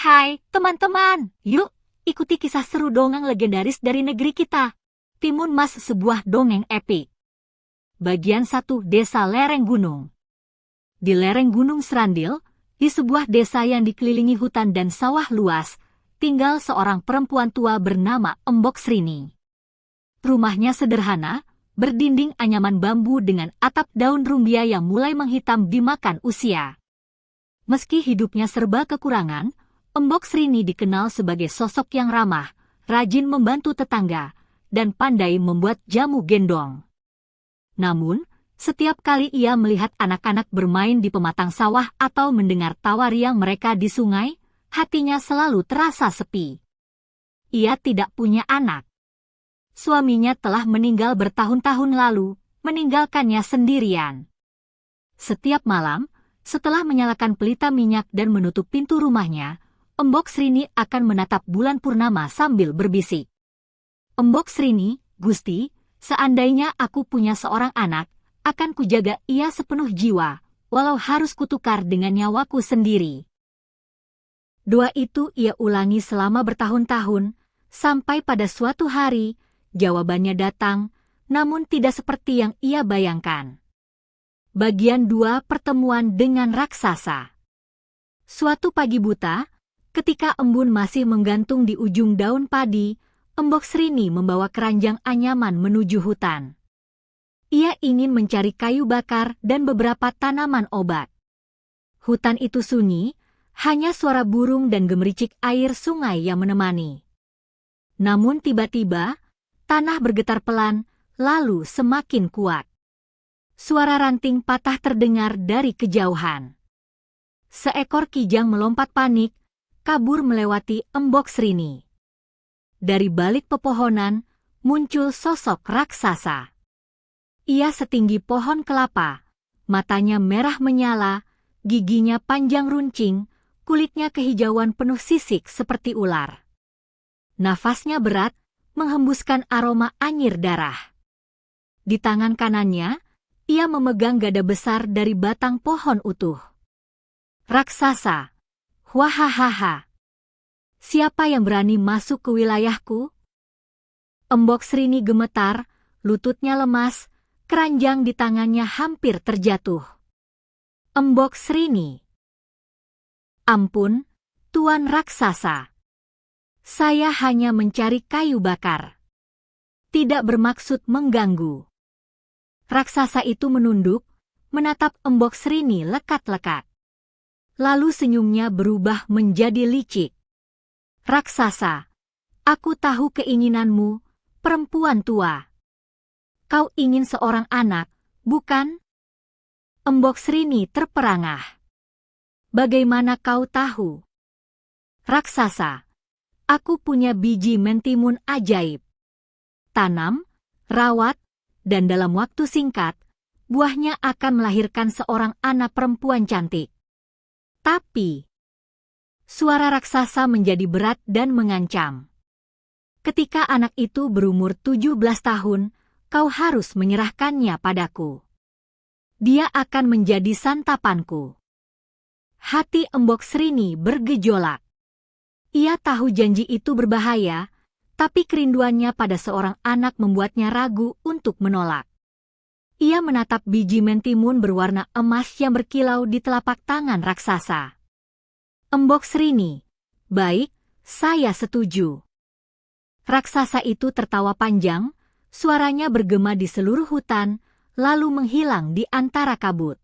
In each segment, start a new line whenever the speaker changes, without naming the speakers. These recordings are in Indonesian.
Hai, teman-teman. Yuk, ikuti kisah seru dongeng legendaris dari negeri kita. Timun Mas, sebuah dongeng epik. Bagian 1, Desa Lereng Gunung. Di lereng Gunung Serandil, di sebuah desa yang dikelilingi hutan dan sawah luas, tinggal seorang perempuan tua bernama Embok Srini. Rumahnya sederhana, berdinding anyaman bambu dengan atap daun rumbia yang mulai menghitam dimakan usia. Meski hidupnya serba kekurangan, Embok Srini dikenal sebagai sosok yang ramah, rajin membantu tetangga, dan pandai membuat jamu gendong. Namun, setiap kali ia melihat anak-anak bermain di pematang sawah atau mendengar tawa riang mereka di sungai, hatinya selalu terasa sepi. Ia tidak punya anak. Suaminya telah meninggal bertahun-tahun lalu, meninggalkannya sendirian. Setiap malam, setelah menyalakan pelita minyak dan menutup pintu rumahnya, Embok Srini akan menatap bulan purnama sambil berbisik. Embok Srini, Gusti, seandainya aku punya seorang anak, akan kujaga ia sepenuh jiwa, walau harus kutukar dengan nyawaku sendiri. Doa itu ia ulangi selama bertahun-tahun, sampai pada suatu hari, jawabannya datang, namun tidak seperti yang ia bayangkan. Bagian 2, Pertemuan dengan Raksasa. Suatu pagi buta, ketika embun masih menggantung di ujung daun padi, Embok Srini membawa keranjang anyaman menuju hutan. Ia ingin mencari kayu bakar dan beberapa tanaman obat. Hutan itu sunyi, hanya suara burung dan gemericik air sungai yang menemani. Namun tiba-tiba, tanah bergetar pelan, lalu semakin kuat. Suara ranting patah terdengar dari kejauhan. Seekor kijang melompat panik, kabur melewati Embok Srini. Dari balik pepohonan, muncul sosok raksasa. Ia setinggi pohon kelapa, matanya merah menyala, giginya panjang runcing, kulitnya kehijauan penuh sisik seperti ular. Nafasnya berat, menghembuskan aroma anyir darah. Di tangan kanannya, ia memegang gada besar dari batang pohon utuh. Raksasa, wahahaha. Siapa yang berani masuk ke wilayahku? Embok Srini gemetar, lututnya lemas, keranjang di tangannya hampir terjatuh. Embok Srini. Ampun, Tuan Raksasa. Saya hanya mencari kayu bakar. Tidak bermaksud mengganggu. Raksasa itu menunduk, menatap Embok Srini lekat-lekat. Lalu senyumnya berubah menjadi licik. Raksasa, aku tahu keinginanmu, perempuan tua. Kau ingin seorang anak, bukan? Embok Srini terperangah. Bagaimana kau tahu? Raksasa, aku punya biji mentimun ajaib. Tanam, rawat, dan dalam waktu singkat, buahnya akan melahirkan seorang anak perempuan cantik. Tapi, suara raksasa menjadi berat dan mengancam. Ketika anak itu berumur 17 tahun, kau harus menyerahkannya padaku. Dia akan menjadi santapanku. Hati Embok Srini bergejolak. Ia tahu janji itu berbahaya, tapi kerinduannya pada seorang anak membuatnya ragu untuk menolak. Ia menatap biji mentimun berwarna emas yang berkilau di telapak tangan raksasa. Embok Srini, baik, saya setuju. Raksasa itu tertawa panjang, suaranya bergema di seluruh hutan, lalu menghilang di antara kabut.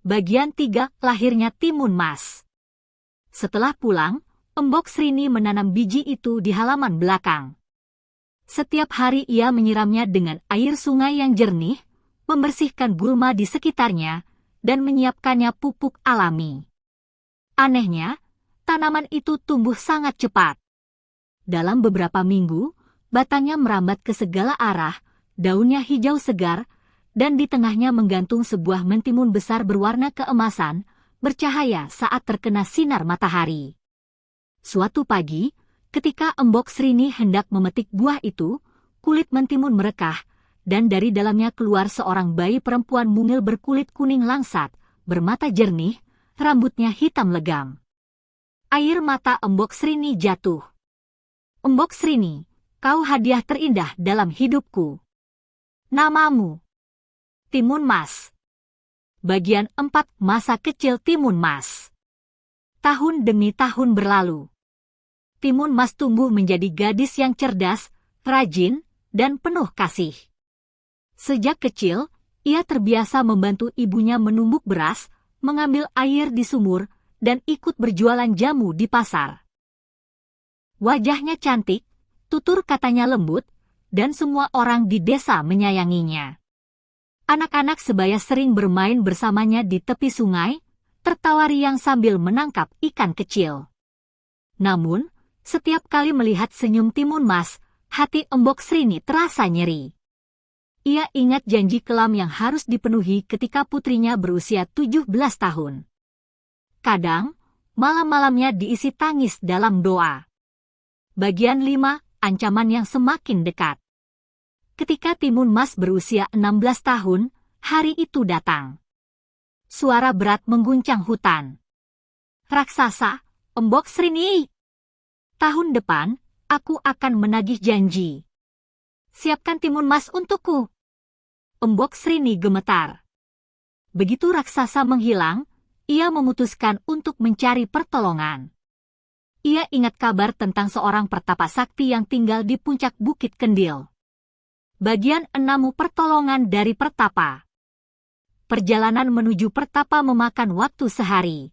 Bagian 3, Lahirnya Timun Mas. Setelah pulang, Embok Srini menanam biji itu di halaman belakang. Setiap hari ia menyiramnya dengan air sungai yang jernih, membersihkan gulma di sekitarnya, dan menyiapkannya pupuk alami. Anehnya, tanaman itu tumbuh sangat cepat. Dalam beberapa minggu, batangnya merambat ke segala arah, daunnya hijau segar, dan di tengahnya menggantung sebuah mentimun besar berwarna keemasan, bercahaya saat terkena sinar matahari. Suatu pagi, ketika Embok Srini hendak memetik buah itu, kulit mentimun merekah, dan dari dalamnya keluar seorang bayi perempuan mungil berkulit kuning langsat, bermata jernih, rambutnya hitam legam. Air mata Embok Srini jatuh. Embok Srini, kau hadiah terindah dalam hidupku. Namamu? Timun Mas. Bagian 4 Masa Kecil Timun Mas. Tahun demi tahun berlalu. Timun Mas tumbuh menjadi gadis yang cerdas, rajin, dan penuh kasih. Sejak kecil, ia terbiasa membantu ibunya menumbuk beras, mengambil air di sumur, dan ikut berjualan jamu di pasar. Wajahnya cantik, tutur katanya lembut, dan semua orang di desa menyayanginya. Anak-anak sebaya sering bermain bersamanya di tepi sungai, tertawa riang sambil menangkap ikan kecil. Namun, setiap kali melihat senyum Timun Mas, hati Embok Srini terasa nyeri. Ia ingat janji kelam yang harus dipenuhi ketika putrinya berusia 17 tahun. Kadang, malam-malamnya diisi tangis dalam doa. Bagian 5, Ancaman yang semakin dekat. Ketika Timun Mas berusia 16 tahun, hari itu datang. Suara berat mengguncang hutan. Raksasa, Embok Srini. Tahun depan, aku akan menagih janji. Siapkan Timun Mas untukku. Embok Srini gemetar. Begitu raksasa menghilang, ia memutuskan untuk mencari pertolongan. Ia ingat kabar tentang seorang pertapa sakti yang tinggal di puncak Bukit Kendil. Bagian 6 Pertolongan dari Pertapa. Perjalanan menuju pertapa memakan waktu sehari.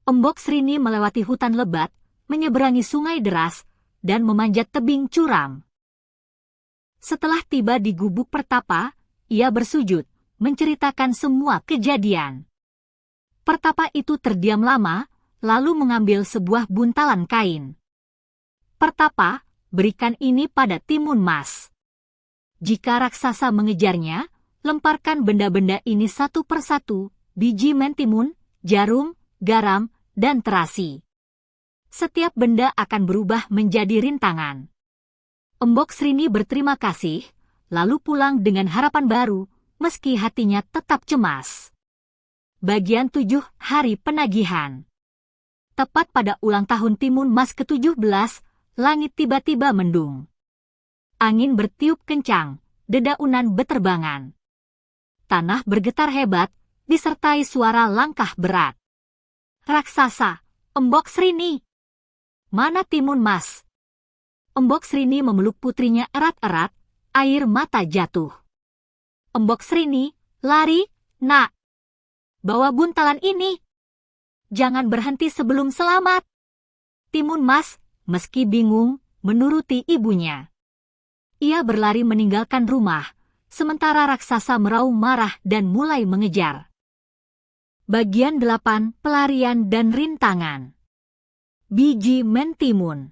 Embok Srini melewati hutan lebat, menyeberangi sungai deras, dan memanjat tebing curam. Setelah tiba di gubuk pertapa, ia bersujud, menceritakan semua kejadian. Pertapa itu terdiam lama, lalu mengambil sebuah buntalan kain. Pertapa, berikan ini pada Timun Mas. Jika raksasa mengejarnya, lemparkan benda-benda ini satu persatu, biji mentimun, jarum, garam, dan terasi. Setiap benda akan berubah menjadi rintangan. Embok Srini berterima kasih, lalu pulang dengan harapan baru, meski hatinya tetap cemas. Bagian 7 Hari Penagihan. Tepat pada ulang tahun Timun Mas ke-17, langit tiba-tiba mendung. Angin bertiup kencang, dedaunan beterbangan. Tanah bergetar hebat, disertai suara langkah berat. Raksasa, Embok Srini. Mana Timun Mas? Embok Srini memeluk putrinya erat-erat, air mata jatuh. Embok Srini, lari, nak. Bawa buntalan ini. Jangan berhenti sebelum selamat. Timun Mas, meski bingung, menuruti ibunya. Ia berlari meninggalkan rumah, sementara raksasa meraung marah dan mulai mengejar. Bagian 8 Pelarian dan Rintangan. Biji mentimun.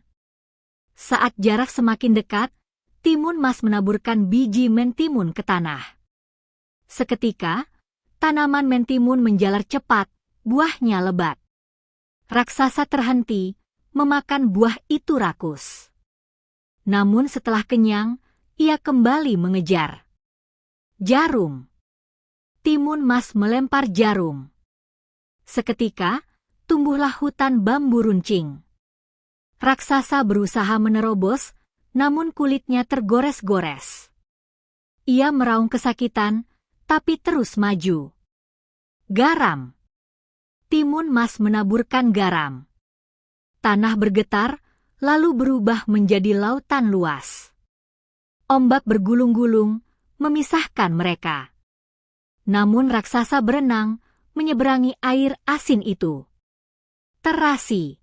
Saat jarak semakin dekat, Timun Mas menaburkan biji mentimun ke tanah. Seketika, tanaman mentimun menjalar cepat, buahnya lebat. Raksasa terhenti, memakan buah itu rakus. Namun setelah kenyang, ia kembali mengejar. Jarum. Timun Mas melempar jarum. Seketika, tumbuhlah hutan bambu runcing. Raksasa berusaha menerobos, namun kulitnya tergores-gores. Ia meraung kesakitan, tapi terus maju. Garam. Timun Mas menaburkan garam. Tanah bergetar, lalu berubah menjadi lautan luas. Ombak bergulung-gulung, memisahkan mereka. Namun raksasa berenang, menyeberangi air asin itu. Terasi.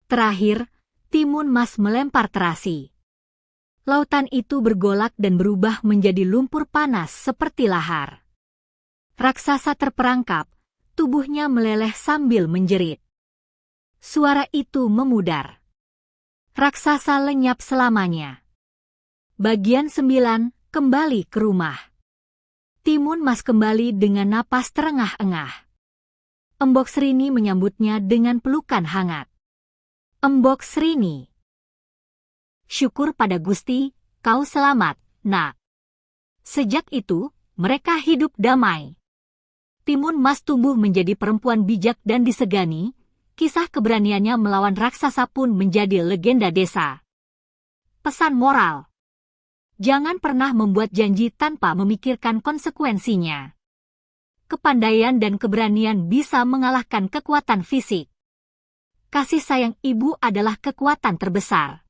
Terakhir, Timun Mas melempar terasi. Lautan itu bergolak dan berubah menjadi lumpur panas seperti lahar. Raksasa terperangkap, tubuhnya meleleh sambil menjerit. Suara itu memudar. Raksasa lenyap selamanya. Bagian 9 Kembali ke rumah. Timun Mas kembali dengan napas terengah-engah. Embok Srini menyambutnya dengan pelukan hangat. Embok Srini. Syukur pada Gusti, kau selamat, nak. Sejak itu, mereka hidup damai. Timun Mas tumbuh menjadi perempuan bijak dan disegani. Kisah keberaniannya melawan raksasa pun menjadi legenda desa. Pesan moral: jangan pernah membuat janji tanpa memikirkan konsekuensinya. Kepandaian dan keberanian bisa mengalahkan kekuatan fisik. Kasih sayang ibu adalah kekuatan terbesar.